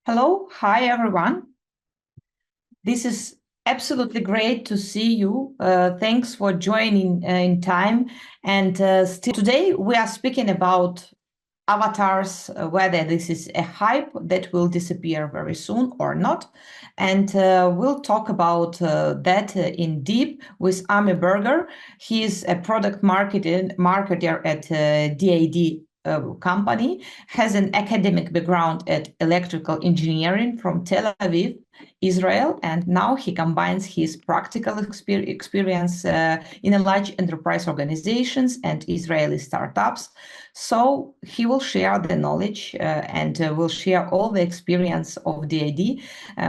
Hello, hi everyone. This is absolutely great to see you. Thanks for joining in time. And still today we are speaking about avatars, whether this is a hype that will disappear very soon or not. And we'll talk about that in deep with Ami Berger. He is a product marketer at DAD company, has an academic background at electrical engineering from Tel Aviv, Israel, and now he combines his practical experience in a large enterprise organizations and Israeli startups. So he will share the knowledge and will share all the experience of DID,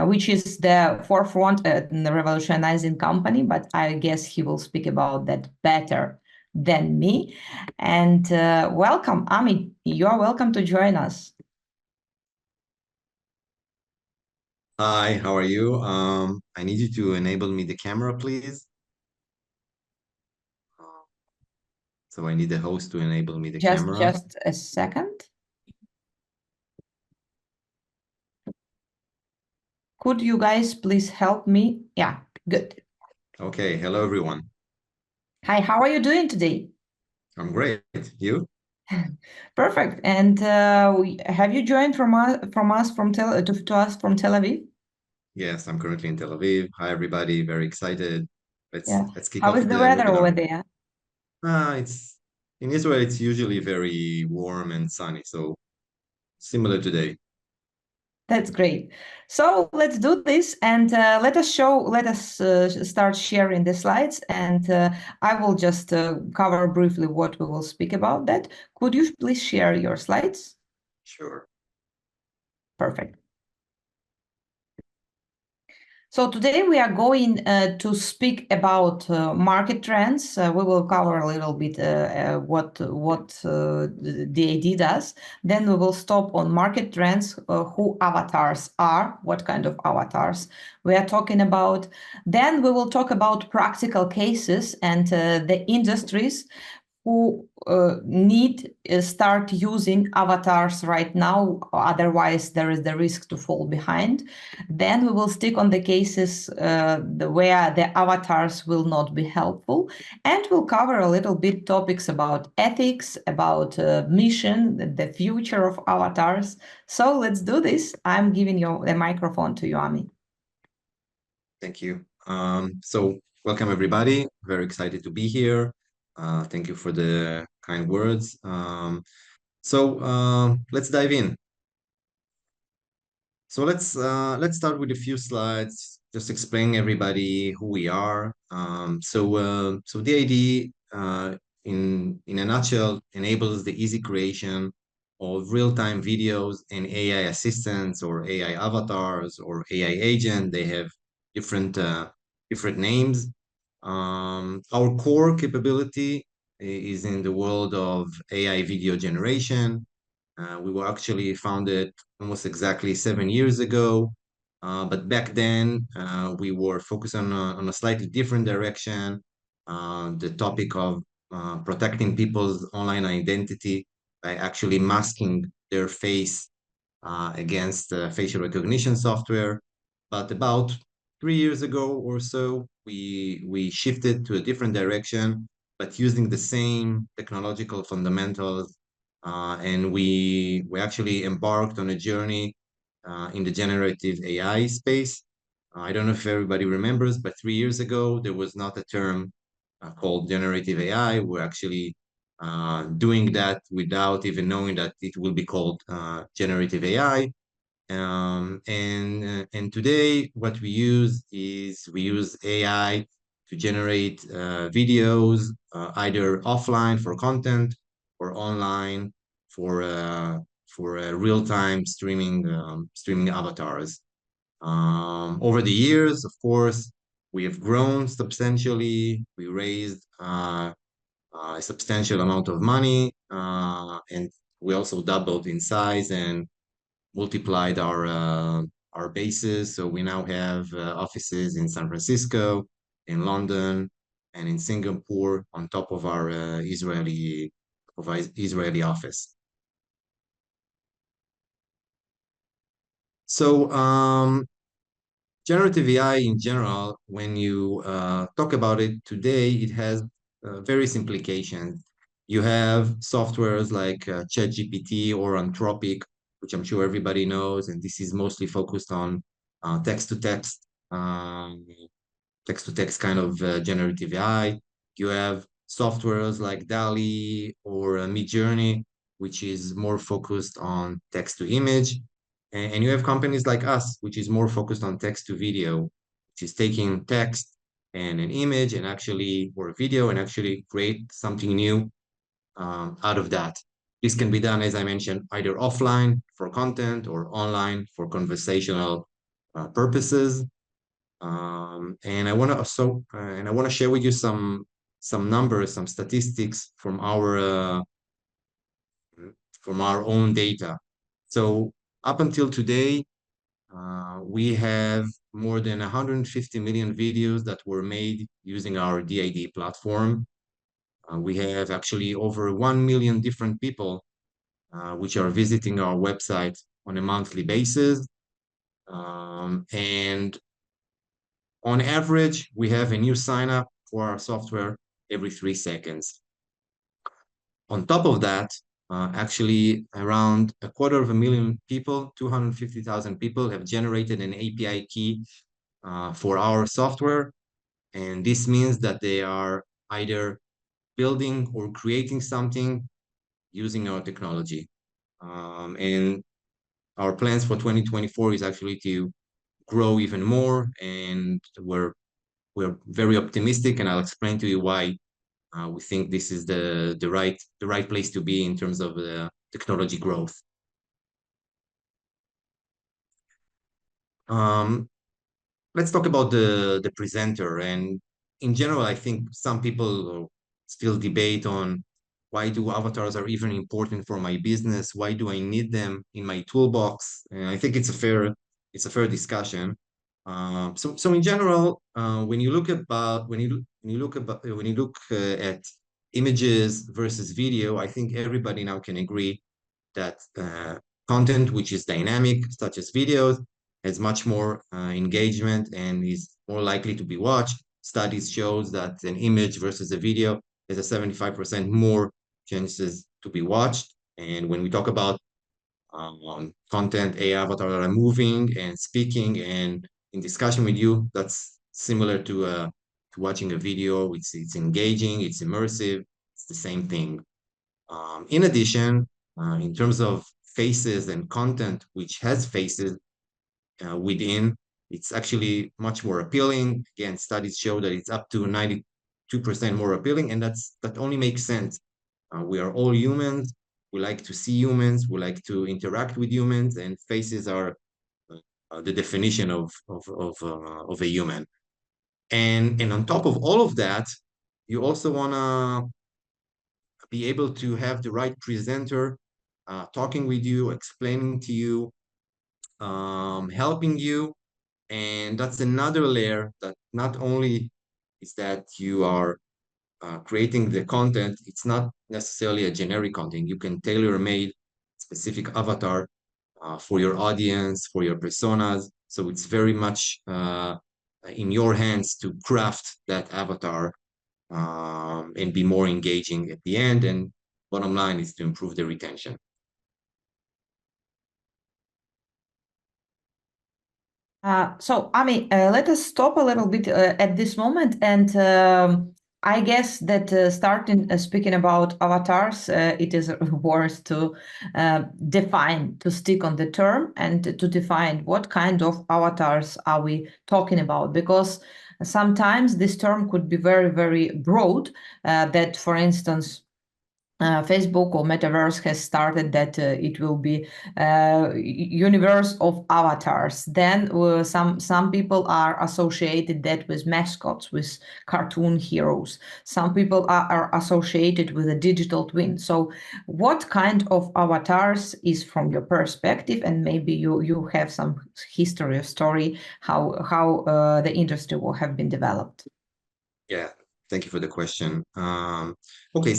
which is the forefront in the revolutionizing company, but I guess he will speak about that better than me. And welcome, Ami. You are welcome to join us. Hi, how are you? I need you to enable me the camera, please. So I need the host to enable me the Just camera. just a second. Could you guys please help me? Yeah, good. Okay, hello everyone. Hi, how are you doing today? I'm great. You? Perfect. And have you joined to us from Tel Aviv? Yes, I'm currently in Tel Aviv. Hi everybody, very excited. Let's Yeah. let's kick How off is the the weather webinar. over there? It's in Israel, it's usually very warm and sunny, so similar today. That's great. So let's do this and let us start sharing the slides and I will just cover briefly what we will speak about that. Could you please share your slides? Sure. Perfect. So today we are going to speak about market trends. We will cover a little bit what DAD does. Then we will stop on market trends, who avatars are, what kind of avatars we are talking about. Then we will talk about practical cases and the industries who need start using avatars right now, otherwise there is the risk to fall behind. Then we will stick on the cases where the avatars will not be helpful, and we'll cover a little bit topics about ethics, about mission, the future of avatars. So let's do this. I'm giving you the microphone to you, Ami. Thank you. So welcome everybody. Very excited to be here. Thank you for the kind words. Let's dive in. So let's start with a few slides, just explaining everybody who we are. So DID, in a nutshell, enables the easy creation of real-time videos and AI assistants or AI avatars or AI agent. They have different different names. Our core capability is in the world of AI video generation. We were actually founded almost exactly 7 years ago. But back then, we were focused on a slightly different direction, the topic of protecting people's online identity by actually masking their face against facial recognition software. But about 3 years ago or so, we shifted to a different direction, but using the same technological fundamentals, and we actually embarked on a journey in the generative AI space. I don't know if everybody remembers, but 3 years ago there was not a term called generative AI. We're actually doing that without even knowing that it will be called generative AI. And today, what we use is we use AI to generate videos, either offline for content or online for real-time streaming avatars. Over the years, of course, we have grown substantially. We raised a substantial amount of money, and we also doubled in size and multiplied our bases. So we now have offices in San Francisco, in London, and in Singapore on top of our Israeli office. So generative AI in general, when you talk about it today, it has various implications. You have softwares like ChatGPT or Anthropic, which I'm sure everybody knows, and this is mostly focused on text-to-text, text-to-text kind of generative AI. You have softwares like DALI or Midjourney, which is more focused on text-to-image. And you have companies like us, which is more focused on text-to-video, which is taking text and an image and actually, or a video, and actually create something new out of that. This can be done, as I mentioned, either offline for content or online for conversational purposes. And I want to share with you some numbers, some statistics from our own data. So up until today, we have more than 150 million videos that were made using our DID platform. We have actually over 1 million different people which are visiting our website on a monthly basis. And on average, we have a new sign up for our software every 3 seconds. On top of that, actually around 250,000 people, 250,000 people have generated an API key for our software. And this means that they are either building or creating something using our technology. And our plans for 2024 is actually to grow even more, and we're very optimistic, and I'll explain to you why we think this is the right place to be in terms of technology growth. Um, let's talk about the presenter. And in general, I think some people still debate on why do avatars are even important for my business? Why do I need them in my toolbox? And I think it's a fair discussion. So in general, when you look at images versus video, I think everybody now can agree that content which is dynamic, such as videos, has much more engagement and is more likely to be watched. Studies shows that an image versus a video has a 75% more chances to be watched. And when we talk about content, AI avatars are moving and speaking and in discussion with you, that's similar to watching a video. It's engaging, it's immersive, it's the same thing. In addition, in terms of faces and content, which has faces within, it's actually much more appealing. Again, studies show that it's up to 92% more appealing, and that only makes sense. We are all humans. We like to see humans. We like to interact with humans, and faces are the definition of a human. And on top of all of that, you also want to be able to have the right presenter talking with you, explaining to you, helping you. And that's another layer that not only is that you are creating the content, it's not necessarily a generic content. You can tailor-made specific avatar for your audience, for your personas. So it's very much in your hands to craft that avatar and be more engaging at the end. And bottom line is to improve the retention. So, Ami, let us stop a little bit at this moment. And I guess that starting speaking about avatars, it is worth to define, to stick on the term and to define what kind of avatars are we talking about. Because sometimes this term could be very, very broad, that, for instance, Facebook or Metaverse has started that it will be universe of avatars. Then some people are associated that with mascots, with cartoon heroes. Some people are associated with a digital twin. So, what kind of avatars is from your perspective, and maybe you have some history or story how the industry will have been developed? Yeah, thank you for the question. Okay,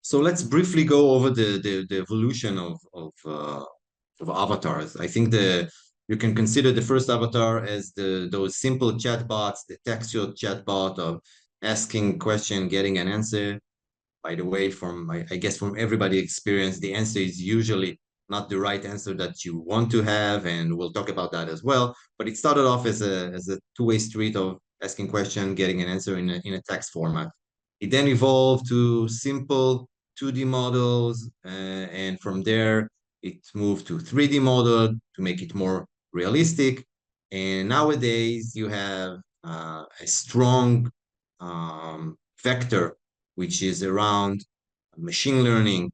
so let's briefly go over the evolution avatars. I think you can consider the first avatar as those simple chatbots, the textual chatbot of asking question, getting an answer. By the way, I guess from everybody experience, the answer is usually not the right answer that you want to have, and we'll talk about that as well. But it started off as a two-way street of asking question, getting an answer in a text format. It then evolved to simple 2D models, and from there it moved to 3D model to make it more realistic. And nowadays you have a strong vector which is around machine learning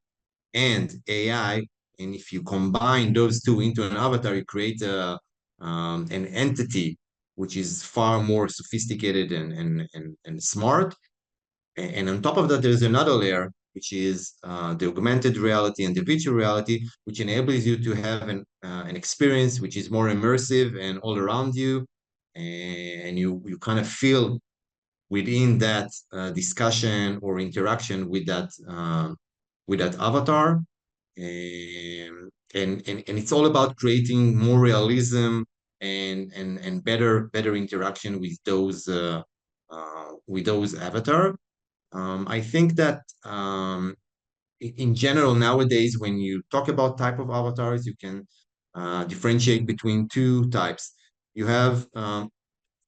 and AI. And if you combine those two into an avatar, you create an entity which is far more sophisticated and smart. And on top of that, there's another layer, which is the augmented reality and the virtual reality, which enables you to have an experience which is more immersive and all around you. And you kind of feel within that discussion or interaction with that avatar. And it's all about creating more realism and better interaction with those avatar. I think that in general nowadays, when you talk about type of avatars, you can differentiate between two types. You have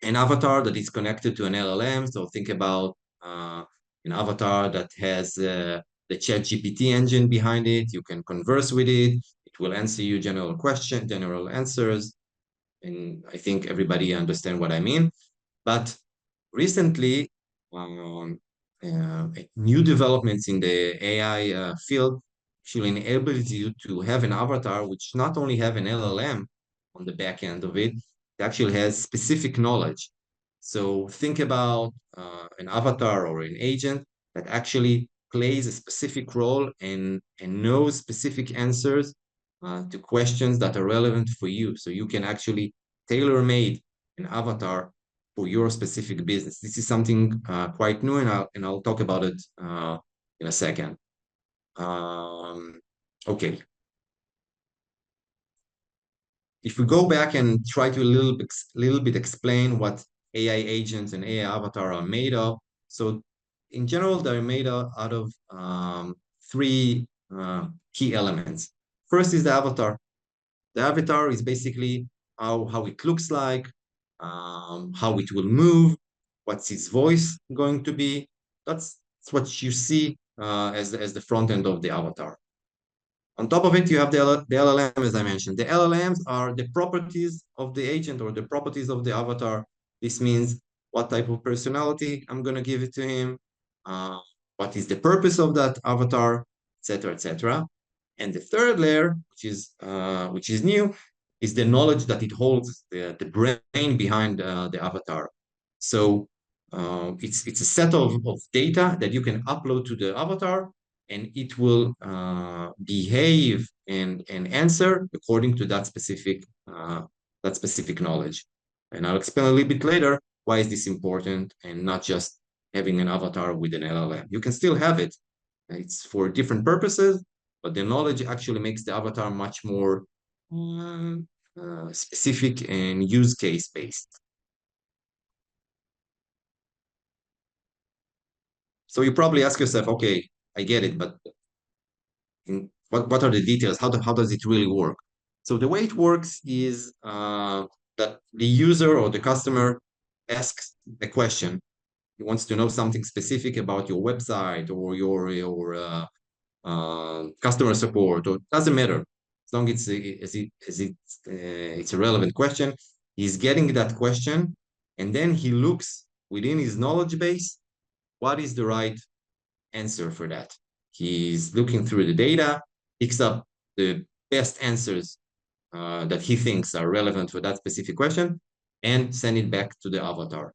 an avatar that is connected to an LLM. So think about an avatar that has the ChatGPT engine behind it. You can converse with it. It will answer you general answers. And I think everybody understand what I mean. But recently, um, new developments in the AI field should enable you to have an avatar which not only have an LLM on the back end of it, it actually has specific knowledge. So think about an avatar or an agent that actually plays a specific role and knows specific answers to questions that are relevant for you. So you can actually tailor-made an avatar for your specific business. This is something quite new, and I'll talk about it in a second. Okay. If we go back and try to a little bit explain what AI agents and AI avatar are made of. So in general, they're made out of three key elements. First is the avatar. The avatar is basically how it looks like, how it will move, what's its voice going to be. That's what you see as the front end of the avatar. On top of it, you have the LLM, as I mentioned. The LLMs are the properties of the agent or the properties of the avatar. This means what type of personality I'm going to give it to him, uh, what is the purpose of that avatar, etc., etc. And the third layer, which is new, is the knowledge that it holds, the brain behind the avatar. So it's a set of data that you can upload to the avatar, and it will behave and answer according to that specific knowledge. And I'll explain a little bit later why is this important and not just having an avatar with an LLM. You can still have it. It's for different purposes, but the knowledge actually makes the avatar much more specific and use case based. So you probably ask yourself, okay, I get it, but what are the details? How does it really work? So the way it works is that the user or the customer asks a question. He wants to know something specific about your website or your customer support, or doesn't matter as long as it's a relevant question. He's getting that question, and then he looks within his knowledge base what is the right answer for that. He's looking through the data, picks up the best answers that he thinks are relevant for that specific question, and send it back to the avatar.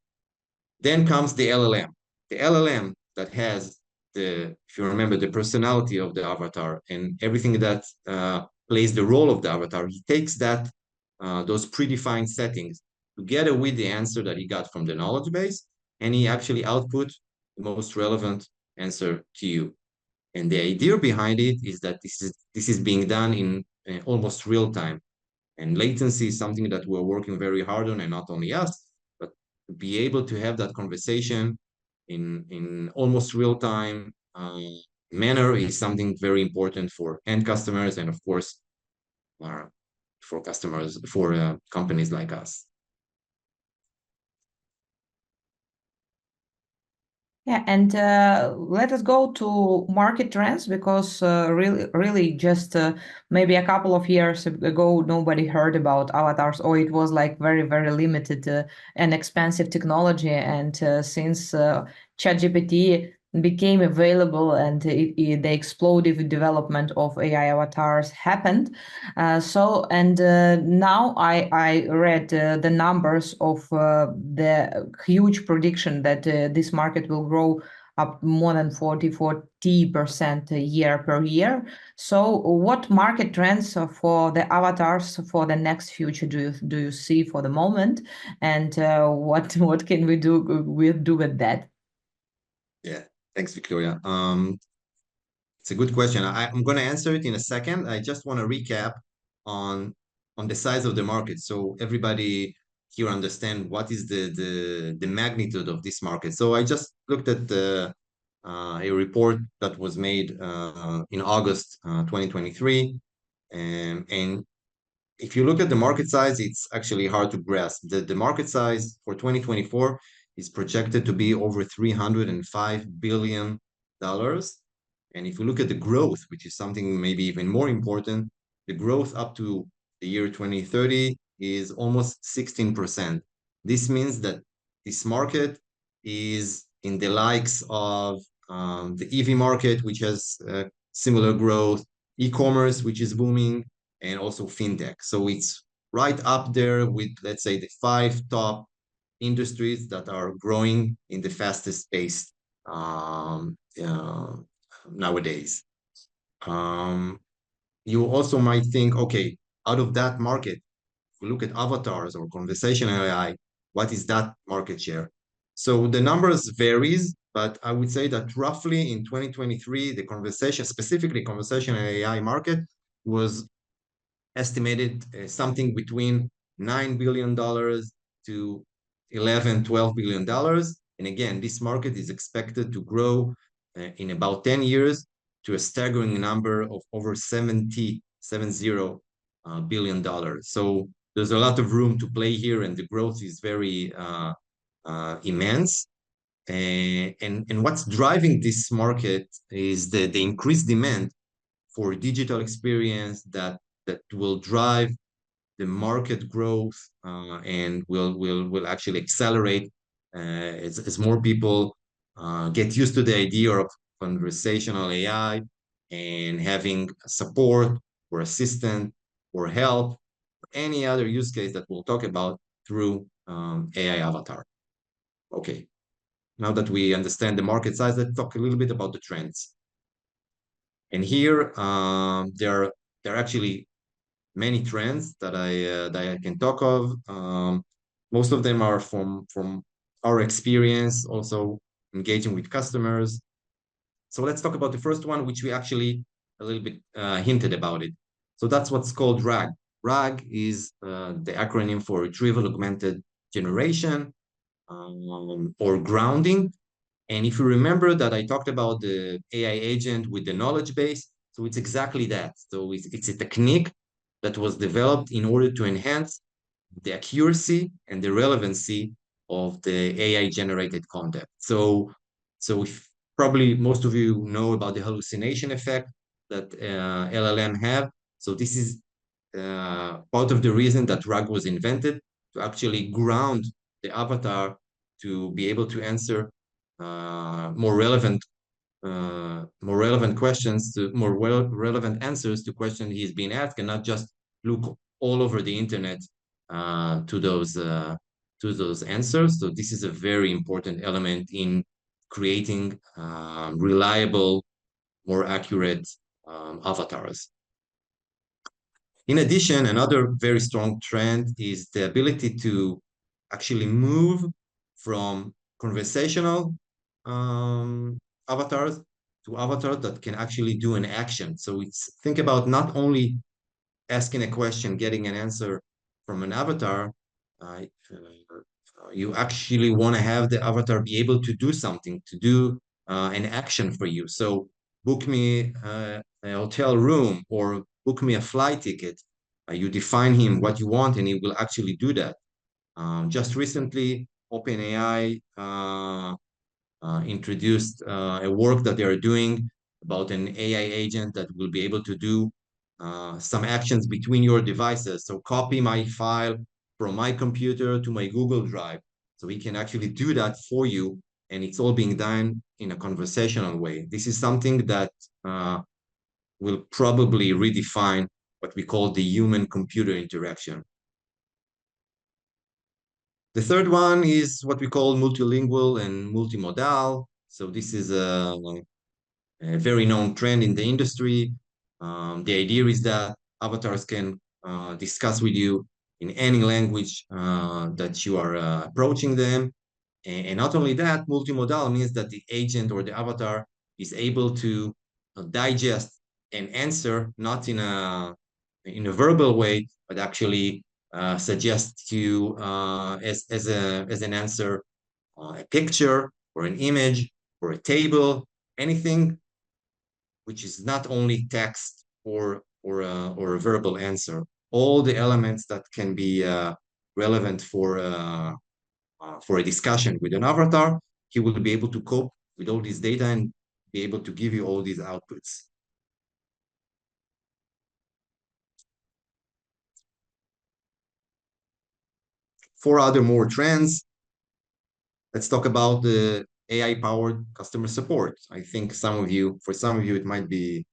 Then comes the LLM. The LLM that has if you remember, the personality of the avatar and everything that plays the role of the avatar, he takes those predefined settings together with the answer that he got from the knowledge base, and he actually output the most relevant answer to you. And the idea behind it is that this is being done almost real time. And latency is something that we're working very hard on, and not only us, but to be able to have that conversation in almost real time manner is something very important for end customers, and of course uh, for customers, for companies like us. Yeah, and let us go to market trends because really, just maybe a couple of years ago, nobody heard about avatars, or it was like very, very limited and expensive technology. And since ChatGPT became available and the explosive development of AI avatars happened, now I read the numbers of the huge prediction that this market will grow up more than 40% year per year. So what market trends for the avatars for the next future do you see for the moment, and what can we do with that? Yeah, thanks, Victoria. It's a good question. I'm going to answer it in a second. I just want to recap on on the size of the market, so everybody here understand what is the magnitude of this market. So I just looked at a report that was made in August 2023, and if you look at the market size, it's actually hard to grasp. The market size for 2024 is projected to be over $305 billion. And if you look at the growth, which is something maybe even more important, the growth up to the year 2030 is almost 16%. This means that this market is in the likes of the EV market, which has similar growth, e-commerce, which is booming, and also fintech. So it's right up there with, let's say, the 5 top industries that are growing in the fastest pace nowadays. Um, you also might think, okay, out of that market, if we look at avatars or conversational AI, what is that market share? So the numbers varies, but I would say that roughly in 2023, the specifically conversational AI market was estimated something between $9 billion to 11, $12 billion. And again, this market is expected to grow in about 10 years to a staggering number of over 70 billion dollars. So there's a lot of room to play here, and the growth is very immense. And what's driving this market is the increased demand for digital experience that will drive the market growth and will actually accelerate as more people get used to the idea of conversational AI and having support or assistant or help, or any other use case that we'll talk about through AI avatar. Okay, now that we understand the market size, let's talk a little bit about the trends. And here there are actually many trends that I can talk of. Most of them are from our experience, also engaging with customers. So let's talk about the first one, which we actually a little bit hinted about it. So that's what's called RAG. RAG is the acronym for Retrieval Augmented Generation, or grounding. And if you remember that I talked about the AI agent with the knowledge base, so it's exactly that. So it's a technique that was developed in order to enhance the accuracy and the relevancy of the AI generated content. So if probably most of you know about the hallucination effect that LLM have. So this is part of the reason that RAG was invented, to actually ground the avatar to be able to answer more relevant questions, to relevant answers to questions he's being asked, and not just look all over the internet to those answers. So this is a very important element in creating reliable, more accurate avatars. In addition, another very strong trend is the ability to actually move from conversational avatars to avatars that can actually do an action. So think about not only asking a question, getting an answer from an avatar, uh, you actually want to have the avatar be able to do something, to do an action for you. So book me a hotel room or book me a flight ticket. You define him what you want, and he will actually do that. Just recently, OpenAI introduced a work that they are doing about an AI agent that will be able to do some actions between your devices. So copy my file from my computer to my Google Drive. So we can actually do that for you. And it's all being done in a conversational way. This is something that will probably redefine what we call the human computer interaction. The third one is what we call multilingual and multimodal. So this is a very known trend in the industry. The idea is that avatars can discuss with you in any language that you are approaching them. And not only that, multimodal means that the agent or the avatar is able to digest and answer not in a verbal way, but actually suggest to you as an answer a picture or an image or a table, anything which is not only text or a verbal answer. All the elements that can be relevant for a discussion with an avatar, he will be able to cope with all this data and be able to give you all these outputs. Four other more trends. Let's talk about the AI-powered customer support. I think for some of you, it might be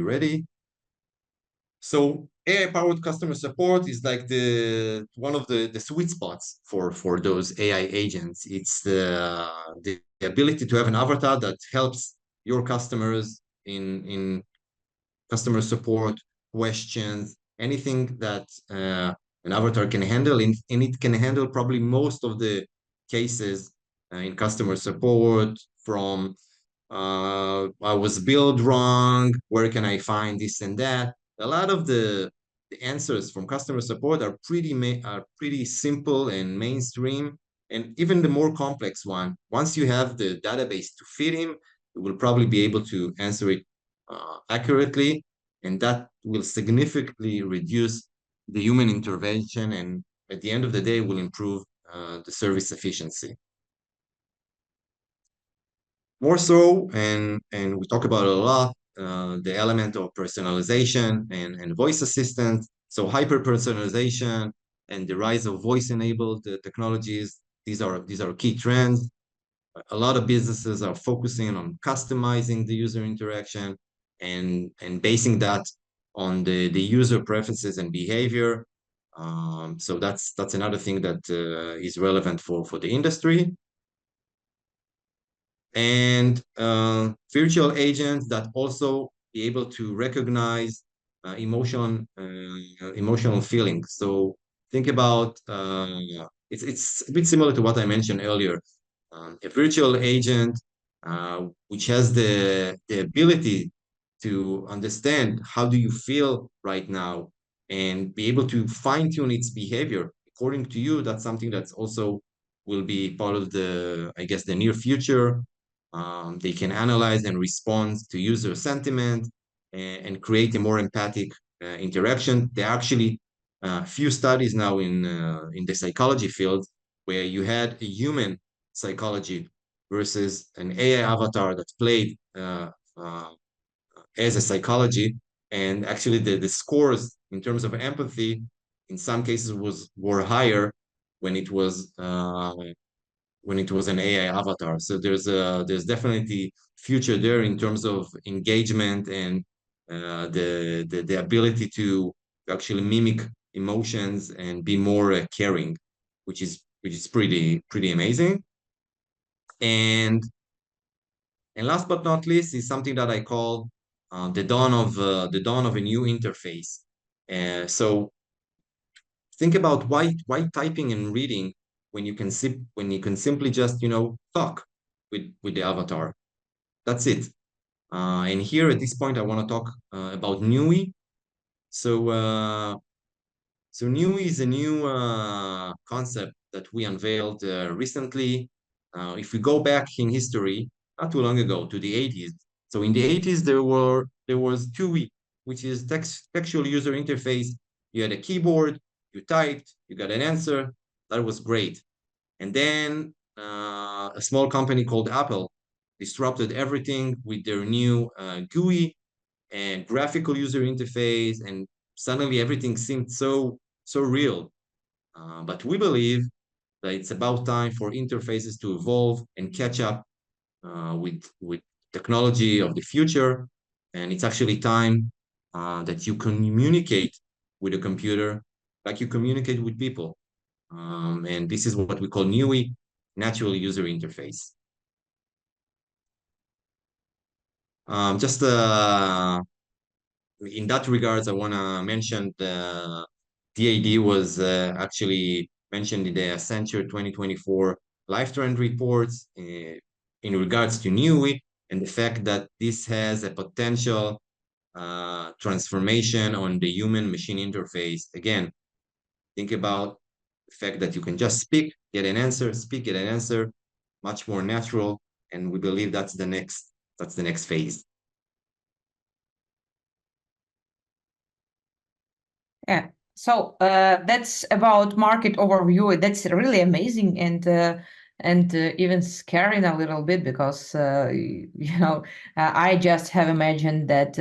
ready. So AI-powered customer support is like the one of the sweet spots for those AI agents. It's the ability to have an avatar that helps your customers in customer support questions, anything that an avatar can handle, and it can handle probably most of the cases in customer support from I was billed wrong, where can I find this and that. A lot of the answers from customer support are pretty simple and mainstream, and even the more complex one, once you have the database to feed him, you will probably be able to answer it accurately, and that will significantly reduce the human intervention, and at the end of the day will improve the service efficiency. More so, and we talk about it a lot, the element of personalization and voice assistant. So hyper personalization and the rise of voice enabled technologies, these are key trends. A lot of businesses are focusing on customizing the user interaction and basing that on the user preferences and behavior. So that's another thing that is relevant for the industry. And virtual agents that also be able to recognize emotional feelings. So think about it's a bit similar to what I mentioned earlier. A virtual agent which has the ability to understand how do you feel right now and be able to fine tune its behavior according to you. That's something that's also will be part of I guess, the near future. They can analyze and respond to user sentiment and create a more empathic interaction. There are actually few studies now in the psychology field where you had a human psychology versus an AI avatar that played as a psychology, and actually the scores in terms of empathy in some cases were higher when it was an AI avatar. So there's definitely future there in terms of engagement and the ability to actually mimic emotions and be more caring, which is pretty amazing. And last but not least is something that I call the dawn of a new interface. So think about why typing and reading when you can simply just talk with the avatar. That's it. And here at this point, I want to talk about NUI. So new is a new concept that we unveiled recently. If we go back in history, not too long ago, to the 80s. So in the 80s, there was TUI, which is textual user interface. You had a keyboard, you typed, you got an answer. That was great. And then a small company called Apple disrupted everything with their new GUI and graphical user interface, and suddenly everything seemed so real. But we believe that it's about time for interfaces to evolve and catch up with technology of the future, and it's actually time that you communicate with a computer like you communicate with people. And this is what we call NUI, natural user interface. Just in that regards, I want to mention the DAD was actually mentioned in the Accenture 2024 Life Trend Reports in regards to NUI and the fact that this has a potential transformation on the human-machine interface. Again, think about the fact that you can just speak, get an answer, speak, get an answer, much more natural, and we believe that's the next phase. Yeah. So that's about market overview. That's really amazing and even scaring a little bit because I just have imagined that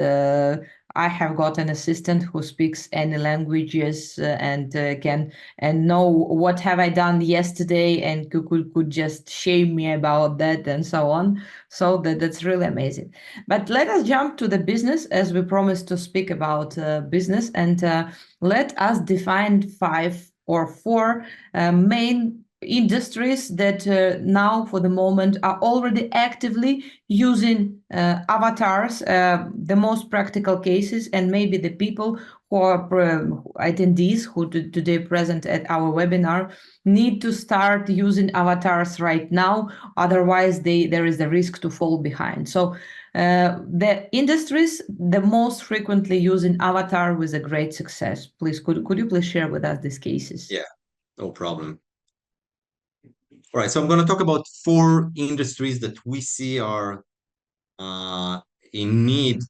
I have got an assistant who speaks any languages and can and know what have I done yesterday and could just shame me about that and so on. So that's really amazing. But let us jump to the business as we promised to speak about business and. Let us define 5 or 4 main industries that now for the moment are already actively using avatars, the most practical cases, and maybe the people who are attendees who today present at our webinar need to start using avatars right now, otherwise there is the risk to fall behind. So the industries the most frequently using avatar with a great success. Please, could you please share with us these cases? Yeah, no problem. All right, so I'm going to talk about 4 industries that we see are in need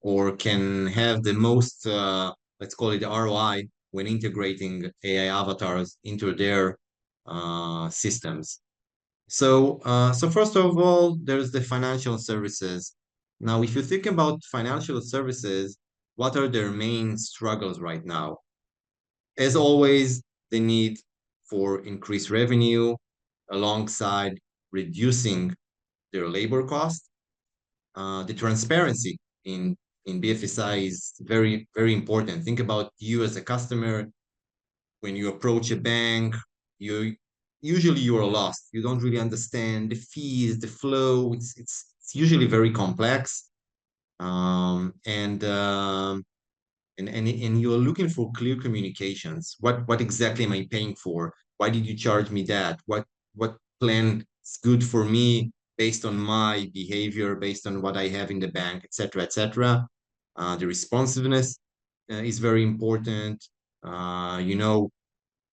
or can have the most, let's call it ROI, when integrating AI avatars into their systems. So first of all, there's the financial services. Now, if you think about financial services, what are their main struggles right now? As always, the need for increased revenue alongside reducing their labor cost. The transparency in BFSI is very important. Think about you as a customer. When you approach a bank, you are lost. You don't really understand the fees, the flow. It's usually very complex. Um, and um, and you're looking for clear communications. What exactly am I paying for? Why did you charge me that? What plan is good for me based on my behavior, based on what I have in the bank, etc., etc. The responsiveness is very important. You know,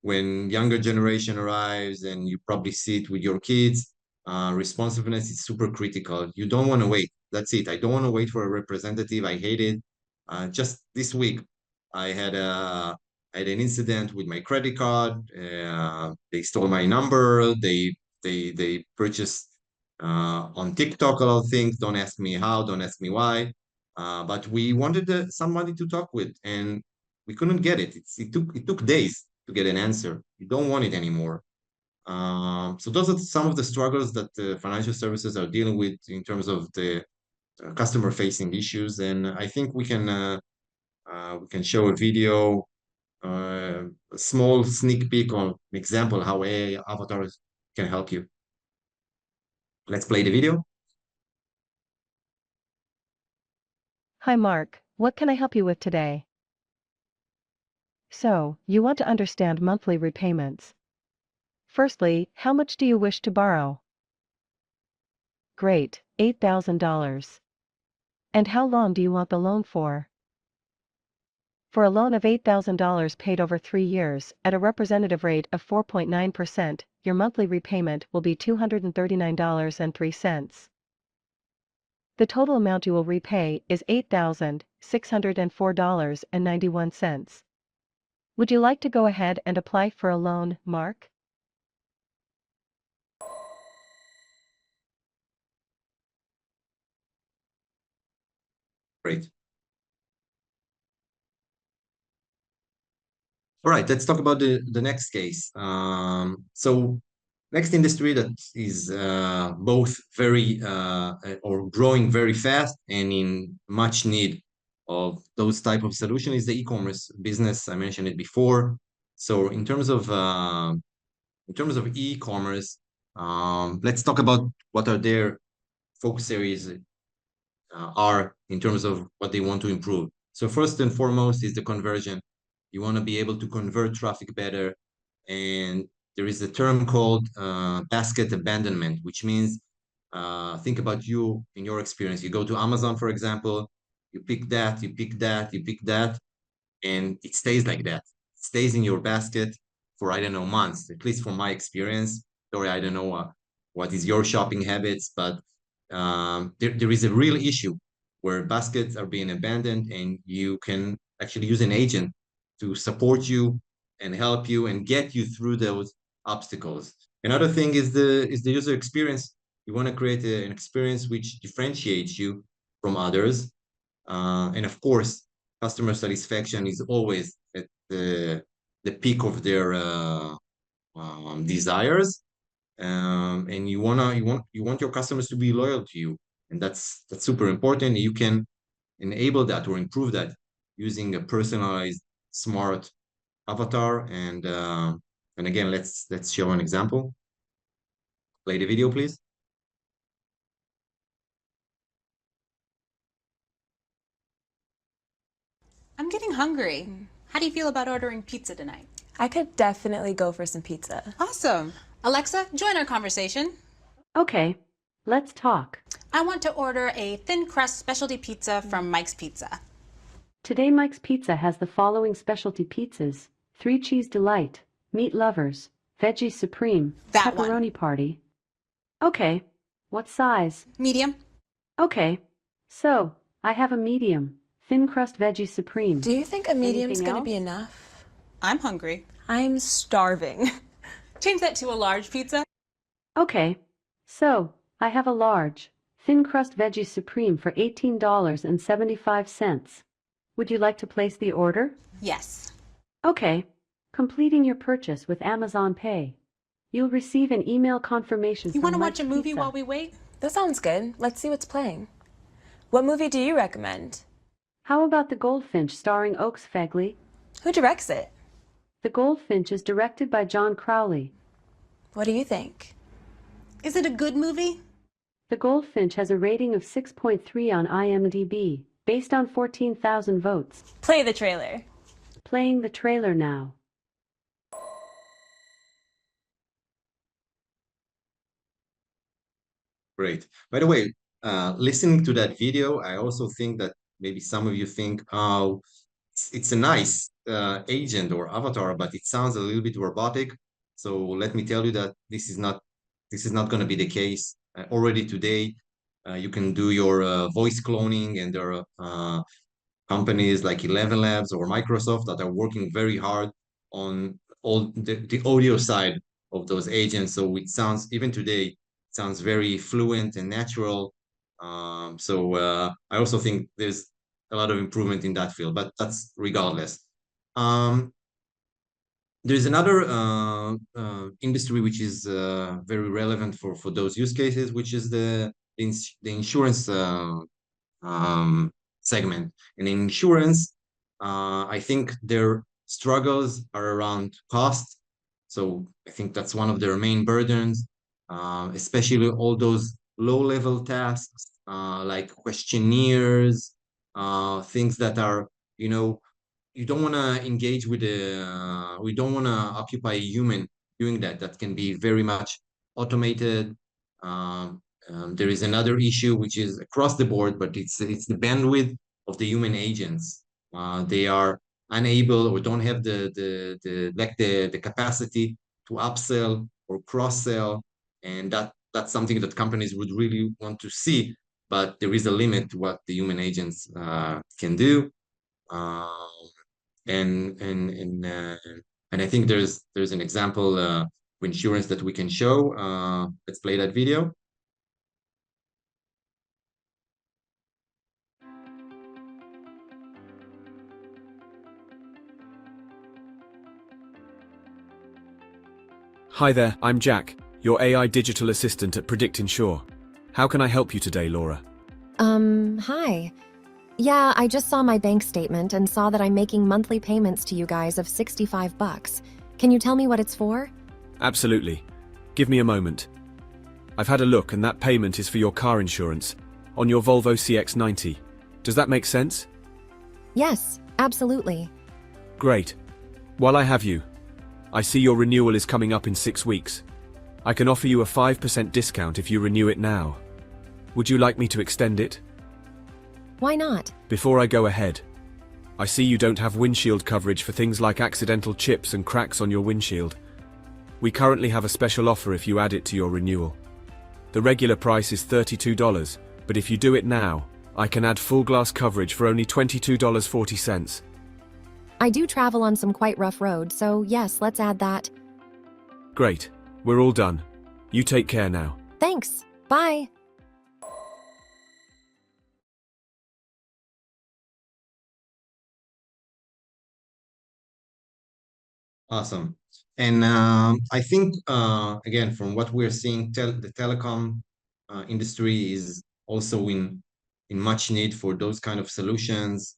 when younger generation arrives and you probably sit with your kids, responsiveness is super critical. You don't want to wait. That's it. I don't want to wait for a representative. I hate it. Just this week, I had a I had an incident with my credit card. They stole my number. They purchased on TikTok a lot of things. Don't ask me how. Don't ask me why. But we wanted somebody to talk with, and we couldn't get it. It took days to get an answer. You don't want it anymore. So those are some of the struggles that the financial services are dealing with in terms of the customer facing issues. And I think we can show a video, a small sneak peek or example how AI avatars can help you. Let's play the video. Hi Mark, what can I help you with today? So, you want to understand monthly repayments. Firstly, how much do you wish to borrow? Great, $8,000. And how long do you want the loan for? For a loan of $8,000 paid over 3 years at a representative rate of 4.9%, your monthly repayment will be $239.03. The total amount you will repay is $8,604.91. Would you like to go ahead and apply for a loan, Mark? Great. All right, let's talk about the next case. So next industry that is both very or growing very fast and in much need of those type of solution is the e-commerce business. I mentioned it before. So in terms of e-commerce, let's talk about what are their focus areas are in terms of what they want to improve. So first and foremost is the conversion. You want to be able to convert traffic better. And there is a term called basket abandonment, which means think about you in your experience. You go to Amazon, for example, you pick that, you pick that, you pick that, and it stays like that. It stays in your basket for, I don't know, months, at least from my experience. Sorry, I don't know what is your shopping habits, but there is a real issue where baskets are being abandoned, and you can actually use an agent to support you and help you and get you through those obstacles. Another thing is the user experience. You want to create an experience which differentiates you from others. And of course, customer satisfaction is always at the peak of their desires. And you want your customers to be loyal to you, and that's super important. You can enable that or improve that using a personalized smart avatar. And again, let's show an example. Play the video, please. I'm getting hungry. How do you feel about ordering pizza tonight? I could definitely go for some pizza. Awesome. Alexa, join our conversation. Okay, let's talk. I want to order a thin crust specialty pizza from Mike's Pizza. Today Mike's Pizza has the following specialty pizzas: 3 cheese delight, meat lovers, veggie supreme, That one. pepperoni party. Okay, what size? Medium. Okay, so I have a medium, thin crust veggie supreme. Do you think a medium's Anything gonna else? be enough? I'm hungry. I'm starving. Change that to a large pizza. Okay, so I have a large, thin crust veggie supreme for $18.75. Would you like to place the order? Yes. Okay, completing your purchase with Amazon Pay. You'll receive an email confirmation You from want to watch Mike's a movie Pizza. while we wait? That sounds good. Let's see what's playing. What movie do you recommend? How about The Goldfinch starring Oaks Fegley? Who directs it? The Goldfinch is directed by John Crowley. What do you think? Is it a good movie? The Goldfinch has a rating of 6.3 on IMDb, based on 14,000 votes. Play the trailer. Playing the trailer now. Great. By the way, listening to that video, I also think that maybe some of you think, oh, it's a nice agent or avatar, but it sounds a little bit robotic. So let me tell you that this is not going to be the case. Already today, you can do your voice cloning, and there are companies like 11 Labs or Microsoft that are working very hard on all the audio side of those agents. So it sounds, even today, it sounds very fluent and natural. So I also think there's a lot of improvement in that field, but that's regardless. There's another industry which is very relevant for those use cases, which is the insurance segment. And in insurance, I think their struggles are around cost. So I think that's one of their main burdens, especially all those low-level tasks like questionnaires, things that are, you don't want to engage with we don't want to occupy a human doing that. That can be very much automated. There is another issue which is across the board, but it's the bandwidth of the human agents. They are unable or don't have the capacity to upsell or cross-sell, and that's something that companies would really want to see. But there is a limit to what the human agents can do, and and and uh, and I think there's an example for insurance that we can show. Let's play that video. Hi there, I'm Jack, your AI digital assistant at Predict Insure. How can I help you today, Laura? Hi. Yeah, I just saw my bank statement and saw that I'm making monthly payments to you guys of $65. Can you tell me what it's for? Absolutely. Give me a moment. I've had a look and that payment is for your car insurance on your Volvo CX-90. Does that make sense? Yes, absolutely. Great. While I have you, I see your renewal is coming up in 6 weeks. I can offer you a 5% discount if you renew it now. Would you like me to extend it? Why not? Before I go ahead, I see you don't have windshield coverage for things like accidental chips and cracks on your windshield. We currently have a special offer if you add it to your renewal. The regular price is $32, but if you do it now, I can add full glass coverage for only $22.40. I do travel on some quite rough roads, so yes, let's add that. Great. We're all done. You take care now. Thanks. Bye. Awesome. And I think, again, from what we're seeing, the telecom industry is also in much need for those kind of solutions.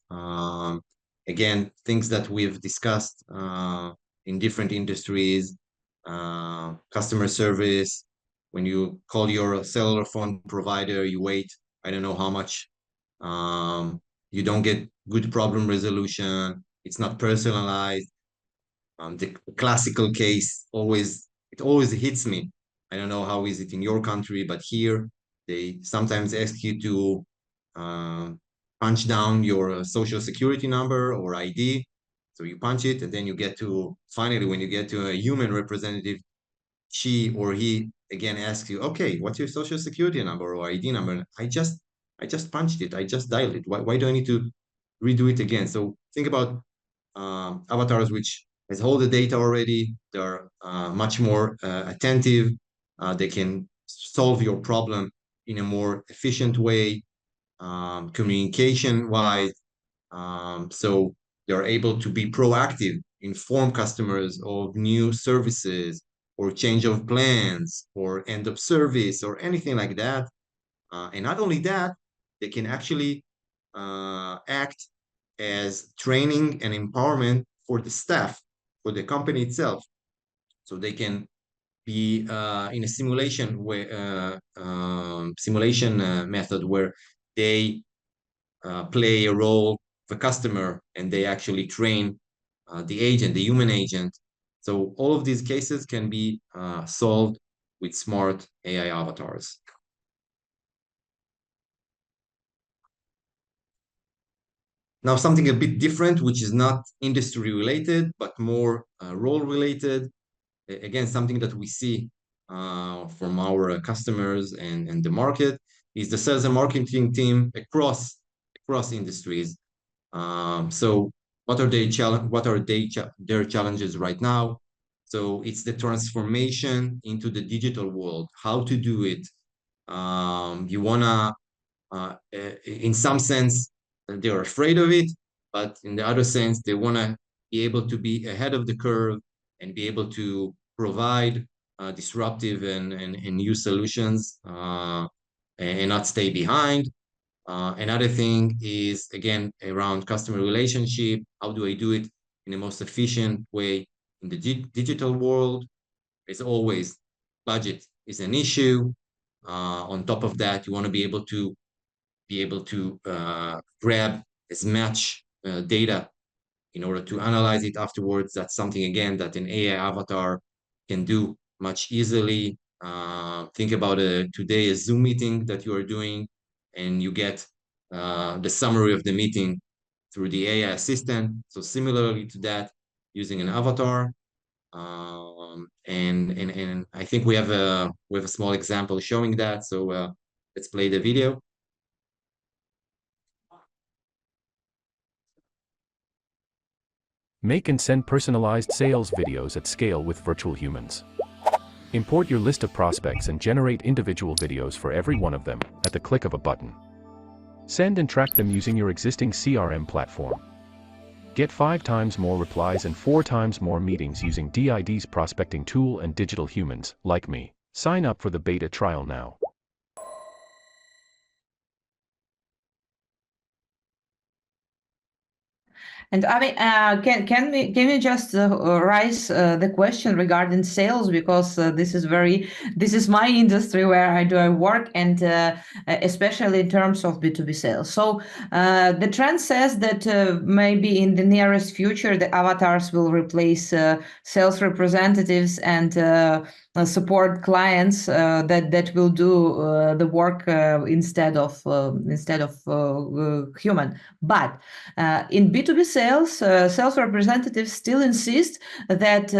Again, things that we've discussed in different industries, customer service. When you call your cellular phone provider, you wait, I don't know how much. You don't get good problem resolution. It's not personalized. The classical case always hits me. I don't know how is it in your country, but here they sometimes ask you to punch down your social security number or ID. So you punch it, and then you get to finally when you get to a human representative, she or he again asks you, okay, what's your social security number or ID number? And I just punched it. I just dialed it. Why do I need to redo it again? So think about avatars which has all the data already. They're much more attentive. They can solve your problem in a more efficient way, communication wise. So they're able to be proactive, inform customers of new services or change of plans or end of service or anything like that. And not only that, they can actually act as training and empowerment for the staff, for the company itself. So they can be in a simulation method where they play a role of a customer and they actually train the agent, the human agent. So all of these cases can be solved with smart AI avatars. Now, something a bit different, which is not industry related, but more role related. Again, something that we see from our customers and the market is the sales and marketing team across industries. So what are their challenges right now? So it's the transformation into the digital world, how to do it. You wanna in some sense, they're afraid of it, but in the other sense, they want to be able to be ahead of the curve and be able to provide disruptive and new solutions and not stay behind. Another thing is, again, around customer relationship. How do I do it in the most efficient way in the digital world? As always, budget is an issue. On top of that, you want to be able to grab as much data in order to analyze it afterwards. That's something, again, that an AI avatar can do much easily. Think about today, a Zoom meeting that you are doing, and you get the summary of the meeting through the AI assistant. So similarly to that, using an avatar. And I think we have a small example showing that. So let's play the video. Make and send personalized sales videos at scale with virtual humans. Import your list of prospects and generate individual videos for every one of them at the click of a button. Send and track them using your existing CRM platform. Get 5 times more replies and 4 times more meetings using DID's prospecting tool and digital humans, like me. Sign up for the beta trial now. And I mean, can we just raise the question regarding sales, because this is my industry where I do work, and especially in terms of B2B sales. So the trend says that maybe in the nearest future the avatars will replace sales representatives and support clients that will do the work instead of human. But in B2B sales, sales representatives still insist that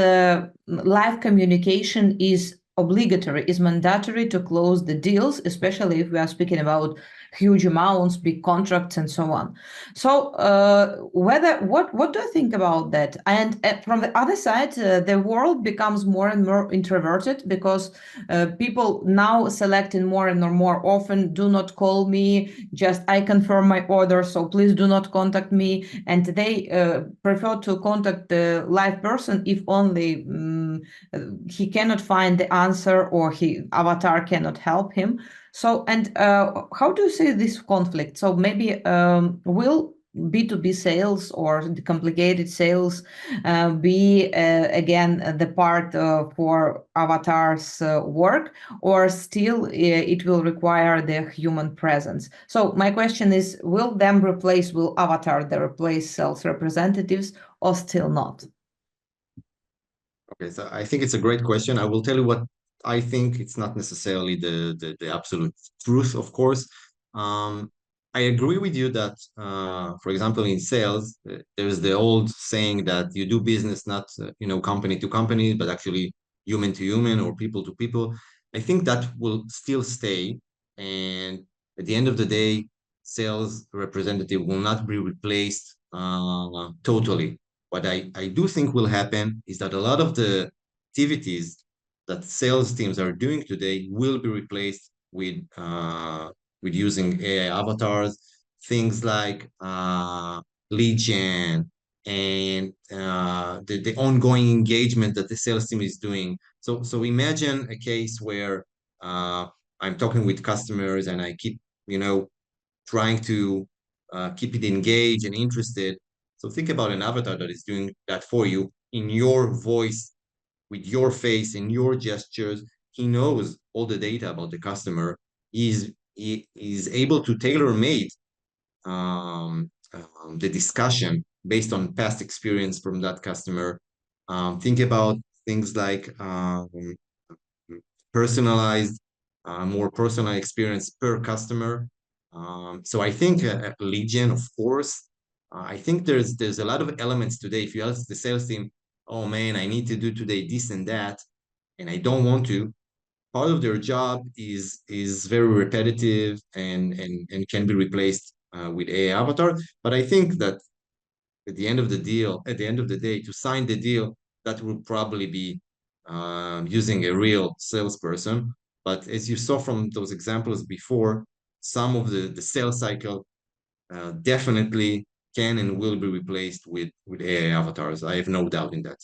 live communication is obligatory, is mandatory to close the deals, especially if we are speaking about huge amounts, big contracts, and so on. So what do you think about that? And from the other side, the world becomes more and more introverted, because people now selecting more and more often, do not call me, just I confirm my order, so please do not contact me. And they prefer to contact the live person if only he cannot find the answer, or avatar cannot help him. So, and how do you see this conflict? So maybe will B2B sales or the complicated sales be again the part for avatars work, or still it will require the human presence? So my question is, will avatar replace sales representatives, or still not? Okay, so I think it's a great question. I will tell you what I think. It's not necessarily the absolute truth, of course. I agree with you that, for example, in sales, there's the old saying that you do business not, company to company, but actually human to human or people to people. I think that will still stay. And at the end of the day, sales representative will not be replaced totally. What I do think will happen is that a lot of the activities that sales teams are doing today will be replaced with using AI avatars, things like lead gen and the ongoing engagement that the sales team is doing. So imagine a case where I'm talking with customers and I keep, trying to keep it engaged and interested. So think about an avatar that is doing that for you in your voice, with your face and your gestures. He knows all the data about the customer. He is able to tailor-made the discussion based on past experience from that customer. Think about things like personalized, more personal experience per customer. So I think lead gen, of course. I think there's a lot of elements today. If you ask the sales team, oh man, I need to do today this and that, and I don't want to, part of their job is very repetitive and can be replaced with AI avatar. But I think that at the end of the day, to sign the deal, that will probably be using a real salesperson. But as you saw from those examples before, some of the sales cycle definitely can and will be replaced with AI avatars. I have no doubt in that.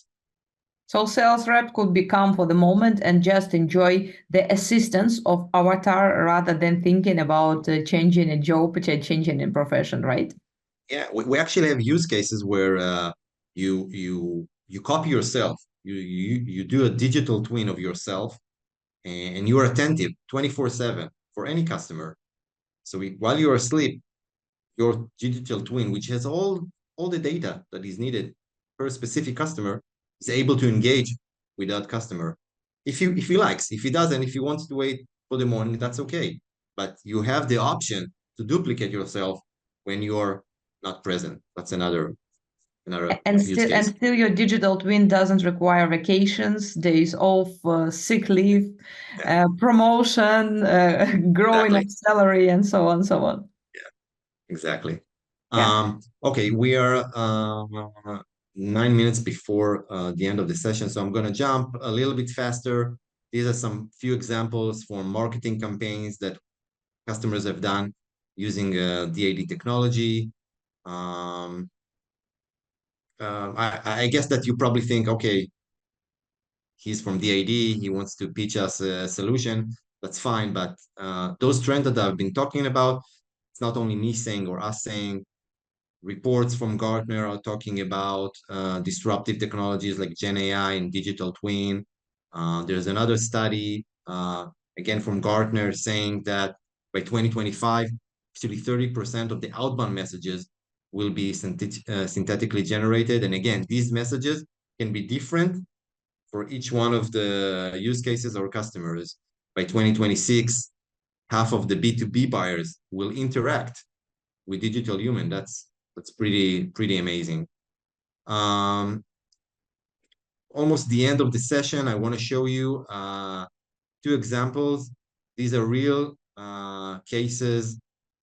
So sales rep could become for the moment and just enjoy the assistance of avatar rather than thinking about changing a job, changing a profession, right? Yeah, we actually have use cases where you copy yourself. You do a digital twin of yourself, and you are attentive 24/7 for any customer. So while you're asleep, your digital twin, which has all the data that is needed per a specific customer, is able to engage with that customer. If he likes, if he doesn't, if he wants to wait for the morning, that's okay. But you have the option to duplicate yourself when you're not present. That's another And use still, case. your digital twin doesn't require vacations, days off, sick leave, promotion, growing Exactly. of salary, and so on, so on. Exactly. Yeah. Okay, we are 9 minutes before the end of the session, so I'm going to jump a little bit faster. These are some few examples for marketing campaigns that customers have done using DAD technology. I guess that you probably think, okay, he's from DAD, he wants to pitch us a solution. That's fine, but those trends that I've been talking about, it's not only me saying or us saying. Reports from Gartner are talking about disruptive technologies like Gen AI and digital twin. There's another study, again from Gartner, saying that by 2025, actually 30% of the outbound messages will be synthetically generated. And again, these messages can be different for each one of the use cases or customers. By 2026, half of the B2B buyers will interact with digital human. That's pretty amazing. Almost the end of the session, I want to show you two examples. These are real cases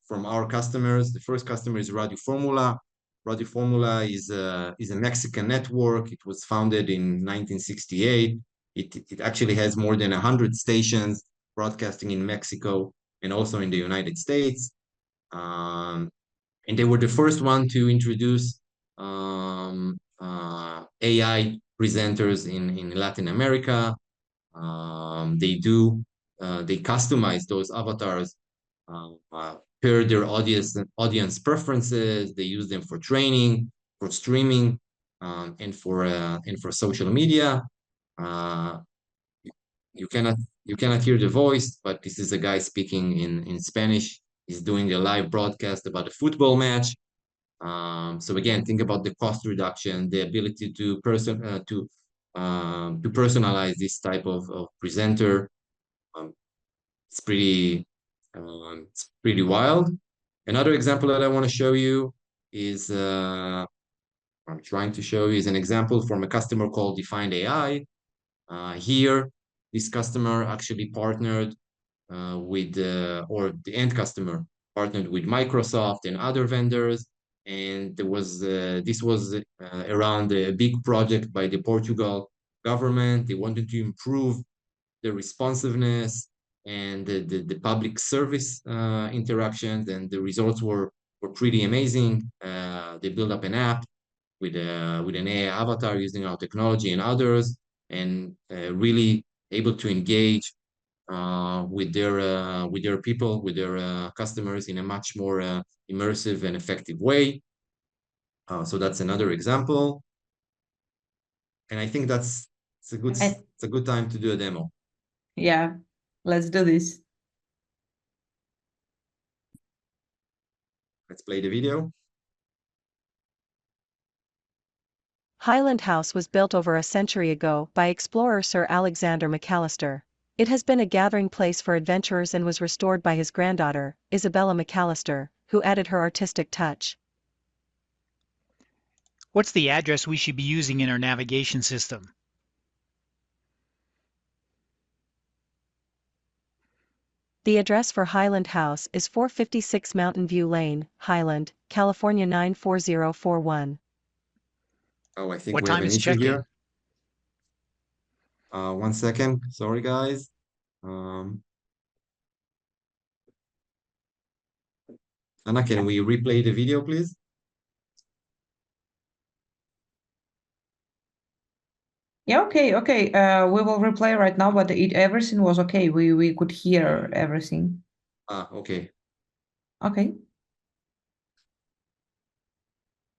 from our customers. The first customer is Radio Formula. Radio Formula is a Mexican network. It was founded in 1968. It actually has more than 100 stations broadcasting in Mexico and also in the United States. And they were the first one to introduce AI presenters in Latin America. They customize those avatars per their audience preferences. They use them for training, for streaming, and for social media. You cannot hear the voice, but this is a guy speaking in Spanish. He's doing a live broadcast about a football match. So again, think about the cost reduction, the ability to personalize this type of presenter. It's pretty wild. Another example that I want to show you is I'm trying to show you is an example from a customer called Defined AI. Here, this customer actually partnered or the end customer partnered with Microsoft and other vendors. And this was around a big project by the Portugal government. They wanted to improve the responsiveness and the public service interactions, and the results were pretty amazing. They built up an app with an AI avatar using our technology and others, and really able to engage with their people, with their customers in a much more immersive and effective way. So that's another example, and I think it's a good time to do a demo. Yeah, let's do this. Let's play the video. Highland House was built over a century ago by explorer Sir Alexander McAllister. It has been a gathering place for adventurers and was restored by his granddaughter, Isabella McAllister, who added her artistic touch. What's the address we should be using in our navigation system? The address for Highland House is 456 Mountain View Lane, Highland, California 94041. Oh, I think What we have time an is issue check-in? here. 1 second. Sorry, guys. Anna, can we replay the video, please? Yeah, okay. We will replay right now, but everything was okay. We could hear everything. Okay. Okay.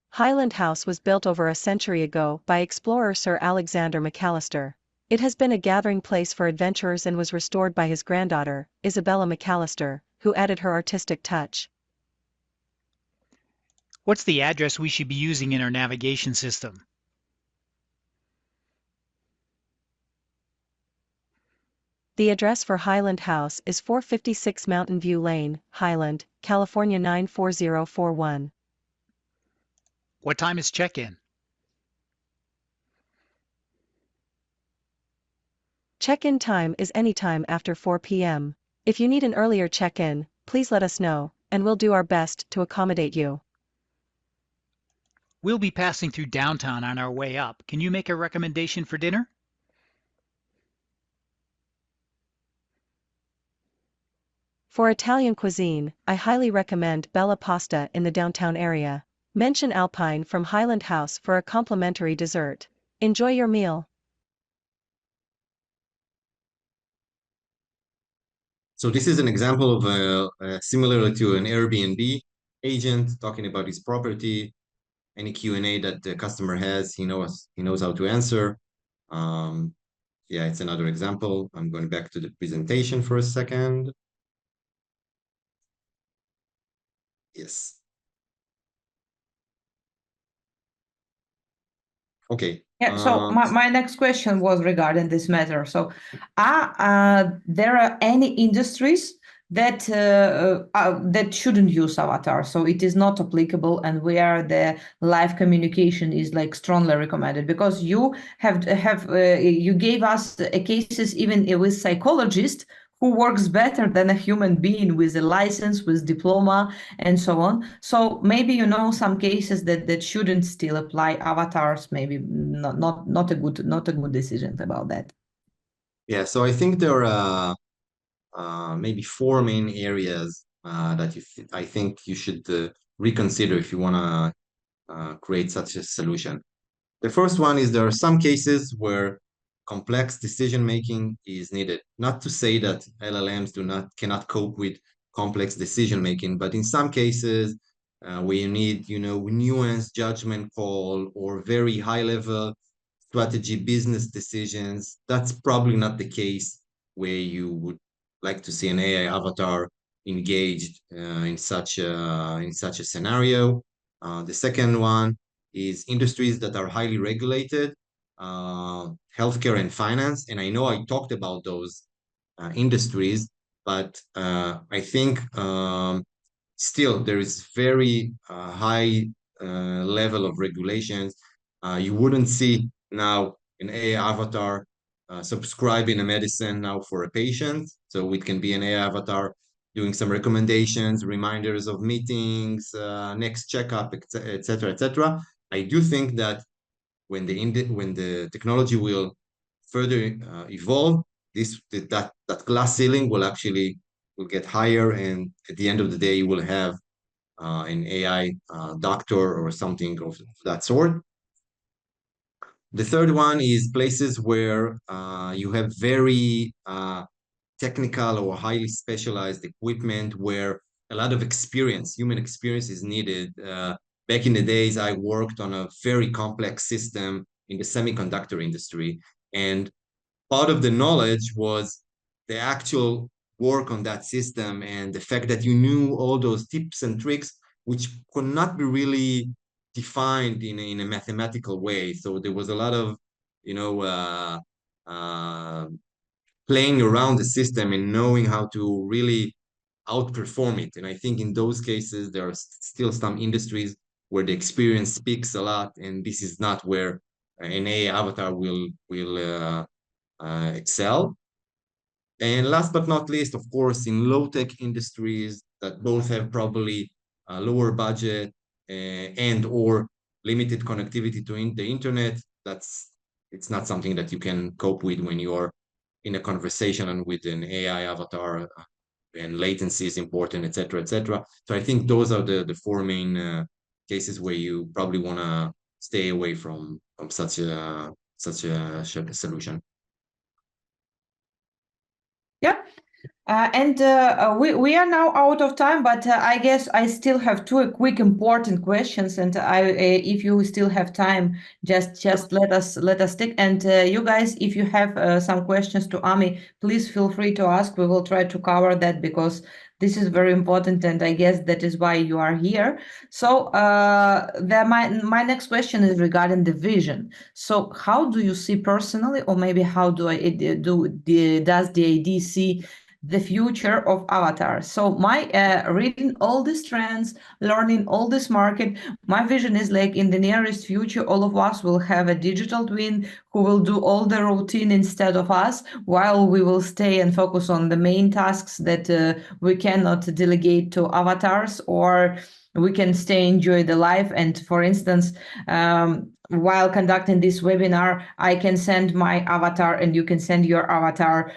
Highland House was built over a century ago by explorer Sir Alexander McAllister. It has been a gathering place for adventurers and was restored by his granddaughter, Isabella McAllister, who added her artistic touch. What's the address we should be using in our navigation system? The address for Highland House is 456 Mountain View Lane, Highland, California 94041. What time is check-in? Check-in time is anytime after 4 p.m. If you need an earlier check-in, please let us know, and we'll do our best to accommodate you. We'll be passing through downtown on our way up. Can you make a recommendation for dinner? For Italian cuisine, I highly recommend Bella Pasta in the downtown area. Mention Alpine from Highland House for a complimentary dessert. Enjoy your meal. So this is an example of similar to an Airbnb agent talking about his property. Any Q&A that the customer has, he knows how to answer. Yeah, it's another example. I'm going back to the presentation for a second. Yes. Okay. Yeah, so my next question was regarding this matter. So there are any industries that that shouldn't use avatar, so it is not applicable, and where the live communication is like strongly recommended? Because you you gave us cases even with psychologists who works better than a human being with a license, with diploma, and so on. So maybe you know some cases that shouldn't still apply avatars. Maybe not a good decision about that. Yeah, so I think there are maybe four main areas that I think you should reconsider if you want to create such a solution. The first one is there are some cases where complex decision making is needed. Not to say that LLMs cannot cope with complex decision making, but in some cases where you need, nuanced judgment call or very high level strategy business decisions, that's probably not the case where you would like to see an AI avatar engaged in such a scenario. The second one is industries that are highly regulated, healthcare and finance. And I know I talked about those industries, but I think still there is very high level of regulations. You wouldn't see now an AI avatar subscribing a medicine now for a patient. So it can be an AI avatar doing some recommendations, reminders of meetings, next checkup, etc., etc. I do think that when the technology will further evolve, that glass ceiling will get higher, and at the end of the day, you will have an AI doctor or something of that sort. The third one is places where you have very technical or highly specialized equipment where a lot of human experience is needed. Back in the days, I worked on a very complex system in the semiconductor industry, and part of the knowledge was the actual work on that system and the fact that you knew all those tips and tricks, which could not be really defined in a mathematical way. So there was a lot of, playing around the system and knowing how to really outperform it. And I think in those cases, there are still some industries where the experience speaks a lot, and this is not where an AI avatar will excel. And last but not least, of course, in low-tech industries that both have probably a lower budget and or limited connectivity to the internet, it's not something that you can cope with when you're in a conversation and with an AI avatar, and latency is important, etc., etc. So I think those are the four main cases where you probably want to stay away from such a solution. Yeah. And we are now out of time, but I guess I still have two quick important questions, and if you still have time, just let us stick. And you guys, if you have some questions to Ami, please feel free to ask. We will try to cover that because this is very important, and I guess that is why you are here. So my next question is regarding the vision. So how do you see personally, or maybe how does the AD see the future of avatars. So my reading all these trends, learning all this market, my vision is like in the nearest future, all of us will have a digital twin who will do all the routine instead of us, while we will stay and focus on the main tasks that we cannot delegate to avatars, or we can stay enjoy the life. And for instance, while conducting this webinar, I can send my avatar and you can send your avatar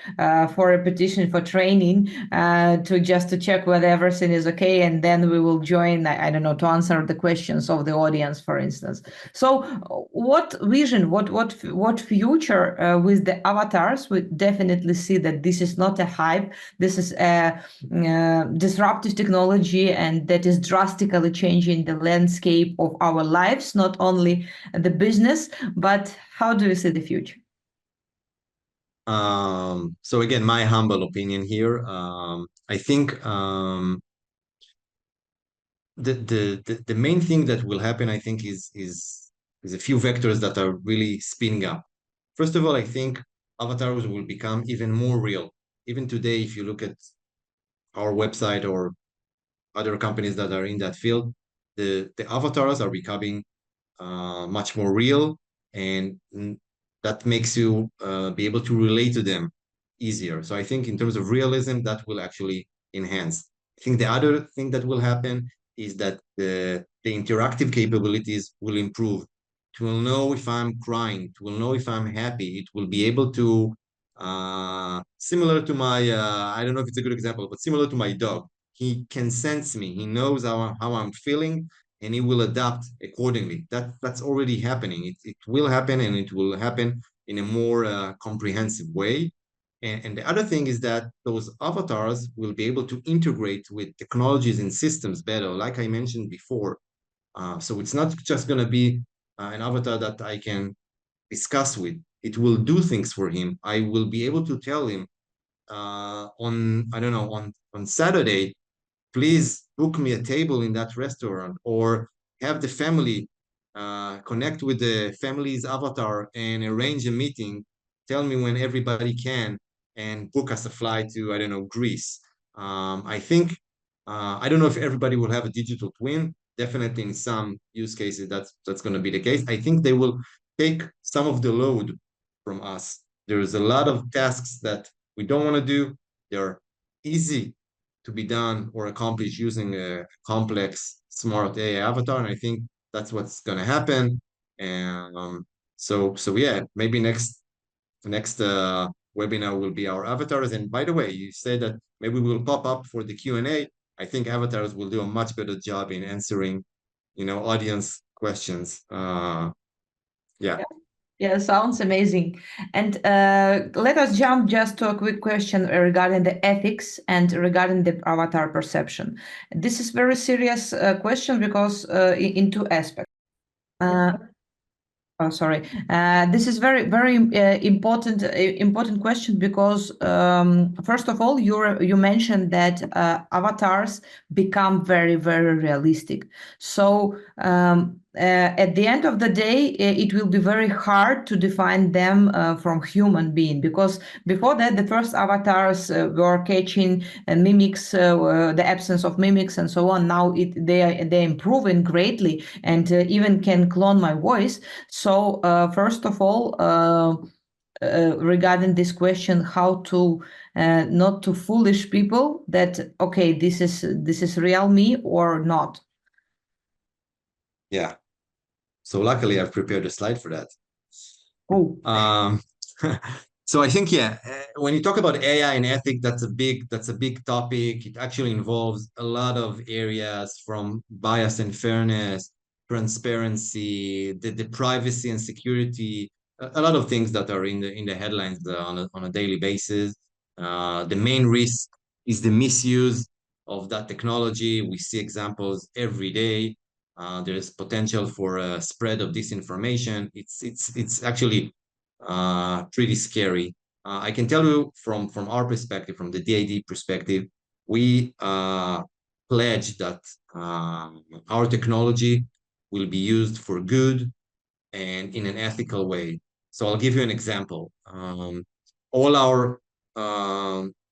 for a petition for training to check whether everything is okay, and then we will join, I don't know, to answer the questions of the audience, for instance. So what vision, what future with the avatars? We definitely see that this is not a hype, this is a disruptive technology, and that is drastically changing the landscape of our lives, not only the business. But how do you see the future? So again, my humble opinion here, I think the main thing that will happen, I think, is a few vectors that are really spinning up. First of all, I think avatars will become even more real. Even today, if you look at our website or other companies that are in that field, the avatars are becoming much more real, and that makes you be able to relate to them easier. So I think in terms of realism, that will actually enhance. I think the other thing that will happen is that the interactive capabilities will improve. It will know if I'm crying, it will know if I'm happy, it will be able to, similar to my, I don't know if it's a good example, but similar to my dog. He can sense me, he knows how I'm feeling, and it will adapt accordingly. That's already happening. It will happen, and it will happen in a more comprehensive way. And the other thing is that those avatars will be able to integrate with technologies and systems better, like I mentioned before. So it's not just going to be an avatar that I can discuss with. It will do things for him. I will be able to tell him on, I don't know, on Saturday, please book me a table in that restaurant, or have the family connect with the family's avatar and arrange a meeting, tell me when everybody can, and book us a flight to, I don't know, Greece. I think, I don't know if everybody will have a digital twin. Definitely in some use cases, that's going to be the case. I think they will take some of the load from us. There's a lot of tasks that we don't want to do. They're easy to be done or accomplished using a complex smart AI avatar. And I think that's what's going to happen. And so yeah, maybe next webinar will be our avatars. And by the way, you said that maybe we'll pop up for the Q&A. I think avatars will do a much better job in answering, audience questions. Yeah. Yeah, sounds amazing. And let us jump just to a quick question regarding the ethics and regarding the avatar perception. This is very serious question because in two aspects. Oh, sorry. This is very, very important question because first of all, you mentioned that avatars become very, very realistic. So at the end of the day, it will be very hard to define them from human being, because before that, the first avatars were catching mimics, the absence of mimics, and so on. Now they're improving greatly, and even can clone my voice. So first of all, regarding this question, how to not to foolish people that okay, this is real me or not. Yeah. So luckily, I've prepared a slide for that. Oh. So I think, yeah, when you talk about AI and ethics, that's a big topic. It actually involves a lot of areas, from bias and fairness, transparency, the privacy and security, a lot of things that are in the headlines on a daily basis. The main risk is the misuse of that technology. We see examples every day. There's potential for a spread of disinformation. It's actually pretty scary. I can tell you from our perspective, from the DID perspective, we pledge that our technology will be used for good and in an ethical way. So I'll give you an example. All our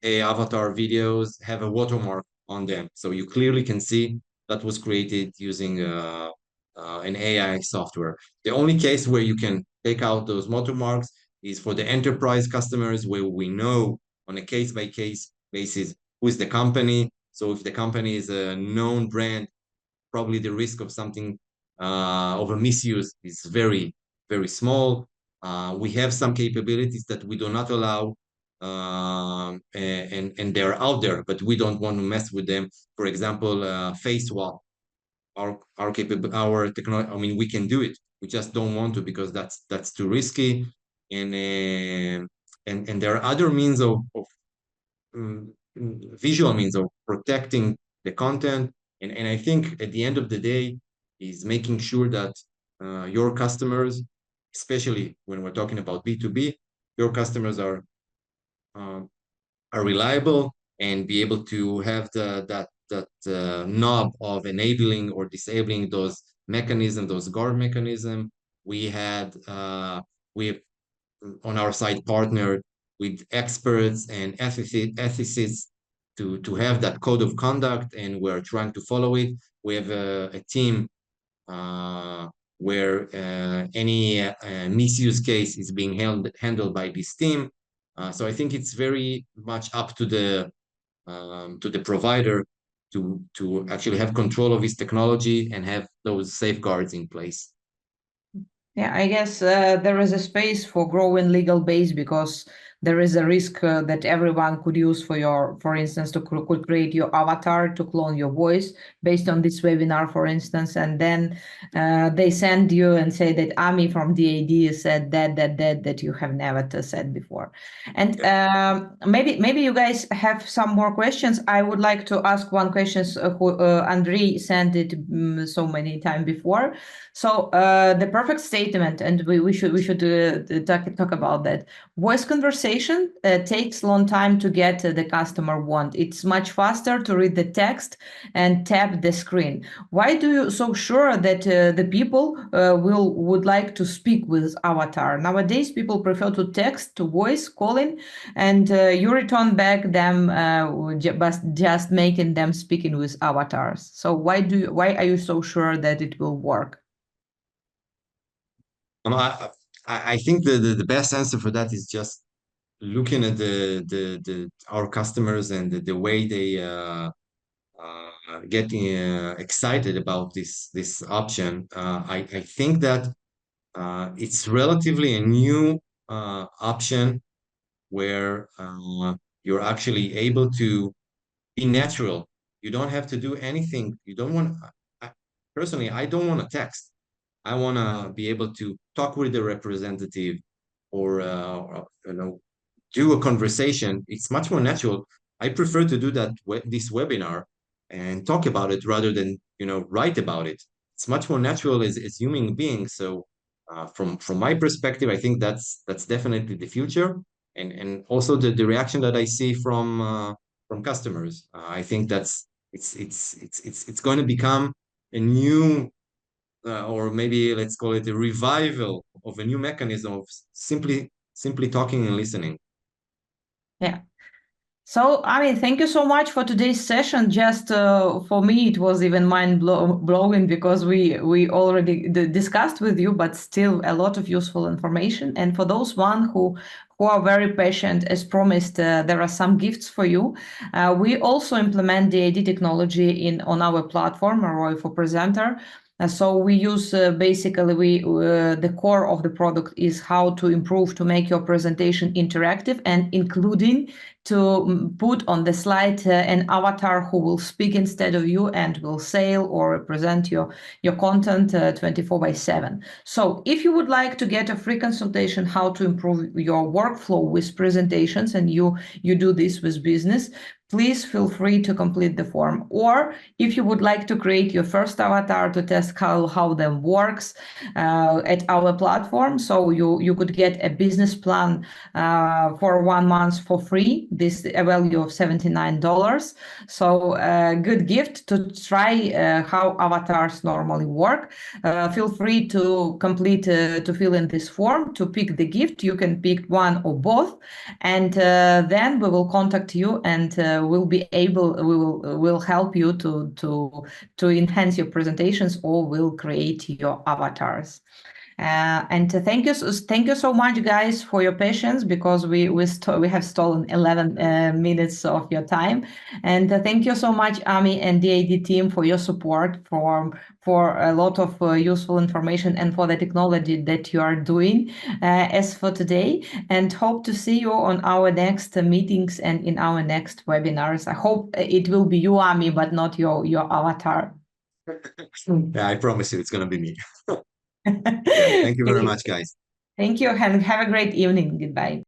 avatar videos have a watermark on them. So you clearly can see that was created using an AI software. The only case where you can take out those watermarks is for the enterprise customers, where we know on a case-by-case basis who is the company. So if the company is a known brand, probably the risk of something of a misuse is very, very small. We have some capabilities that we do not allow, and they're out there, but we don't want to mess with them. For example, face swap, our technology. I mean, we can do it. We just don't want to because that's too risky, and there are other means of visual means of protecting the content. And I think at the end of the day is making sure that your customers, especially when we're talking about B2B, your customers are reliable and be able to have that knob of enabling or disabling those mechanisms, those guard mechanisms. We have on our side partnered with experts and ethicists to have that code of conduct, and we're trying to follow it. We have a team where any misuse case is being handled by this team. So I think it's very much up to the provider to actually have control of his technology and have those safeguards in place. Yeah, I guess there is a space for growing legal base because there is a risk that everyone could use for instance, could create your avatar to clone your voice based on this webinar, for instance, and then they send you and say that Ami from DAD said that you have never said before. And maybe you guys have some more questions. I would like to ask one question. Andrei sent it so many times before. So the perfect statement, and we should talk about that. Voice conversation takes long time to get the customer want. It's much faster to read the text and tap the screen. Why do you so sure that the people would like to speak with avatar? Nowadays, people prefer to text, to voice calling, and you return back them just making them speaking with avatars. So why are you so sure that it will work? I think the best answer for that is just looking at our customers and the way they get excited about this option. I think that it's relatively a new option where you're actually able to be natural. You don't have to do anything. You don't want. Personally, I don't want to text. I want to be able to talk with the representative or do a conversation. It's much more natural. I prefer to do that this webinar and talk about it rather than write about it. It's much more natural as human beings. So from my perspective, I think that's definitely the future, and also the reaction that I see from customers. I think it's going to become a new or maybe let's call it a revival of a new mechanism of simply talking and listening. Yeah. So, I mean, thank you so much for today's session. Just for me, it was even mind-blowing because we already discussed with you, but still a lot of useful information. And for those who are very patient, as promised, there are some gifts for you. We also implement the AD technology on our platform, Roy for Presenter. So we use basically the core of the product is how to improve to make your presentation interactive, and including to put on the slide an avatar who will speak instead of you and will say or represent your content 24/7. So if you would like to get a free consultation how to improve your workflow with presentations, and you do this with business, please feel free to complete the form. Or if you would like to create your first avatar to test how them works at our platform, so you could get a business plan for 1 month for free this a value of $79. So good gift to try how avatars normally work. Feel free to complete to fill in this form to pick the gift. You can pick one or both, and then we will contact you, and we'll help you to enhance your presentations, or will create your avatars. And thank you so much, guys, for your patience, because we have stolen 11 minutes of your time. And thank you so much, Ami and the AD team, for your support, for a lot of useful information, and for the technology that you are doing as for today. And hope to see you on our next meetings and in our next webinars. I hope it will be you, Ami, but not your avatar. Yeah, I promise you, it's gonna be me. Yeah, thank you very much, guys. Thank you, and have a great evening. Goodbye.